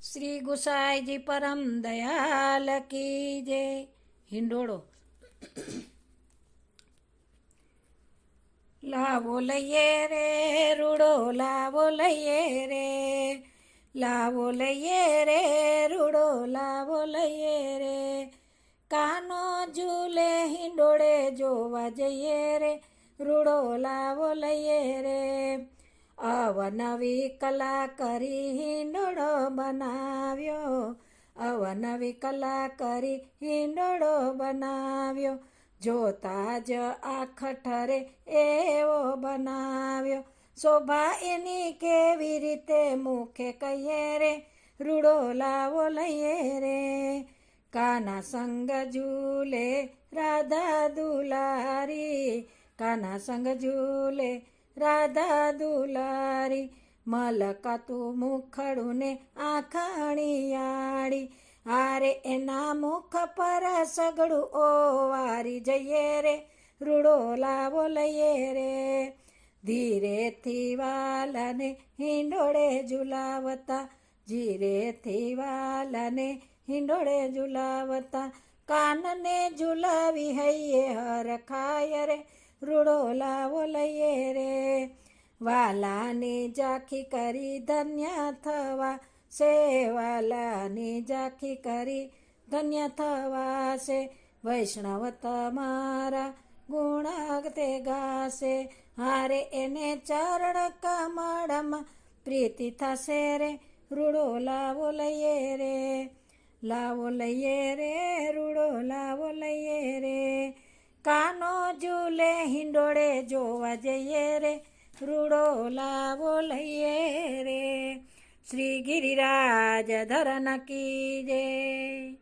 શ્રી ગુસાઈજી પરમ દયાલ કી જય. હિંડોળો. લાવો લઈએ રે રૂડો, લાવો લઈએ રે, લાવો લઈએ રે રૂડો, લાવો લઈએ રે. કાનો ઝૂલે હિંડોળે જોવા જઈએ રે, રૂડો લાવો લઈએ રે. અવનવી કલા કરી હિંડોળો બનાવ્યો, અવનવી કલા કરી હિંડોળો બનાવ્યો. જોતા જ આંખ ઠરે એવો બનાવ્યો. શોભા એની કેવી રીતે મુખે કહીએ રે, રૂડો લાવો લઈએ રે. કાના સંગ ઝૂલે રાધા દુલારી, કાના સંગ ઝૂલે રાધા દુલારી. મલકાતું મુખડું ને આંખણીયાળી, આરે એના મુખ પર સગડું ઓવારી જઈએ રે, રૂડો લાવો લઈએ રે. ધીરેથી વાલાને હિંડોળે ઝુલાવતા, ધીરેથી વાલાને હિંડોળે ઝુલાવતા. કાનને ઝુલાવી હૈયે હરખાય રે, રૂડો લાવો લઈએ રે. વાલાની ઝાંખી કરી ધન્ય થવા સે, વાલાની ઝાંખી કરી ધન્ય થવા સે. વૈષ્ણવ તમારા ગુણ તે ગાશે, હારે એને ચરણ કમળમાં પ્રીતિ થશે રે, રૂડો લાવો લઈએ રે. લાવો લઈએ રે રૂડો, લાવો લઈએ રે. કાનો ઝૂલે હિંડોળે જોવા જઈએ રે, રૂડો લાવો લઈએ રે. શ્રી ગિરિરાજ ધરન કી જય.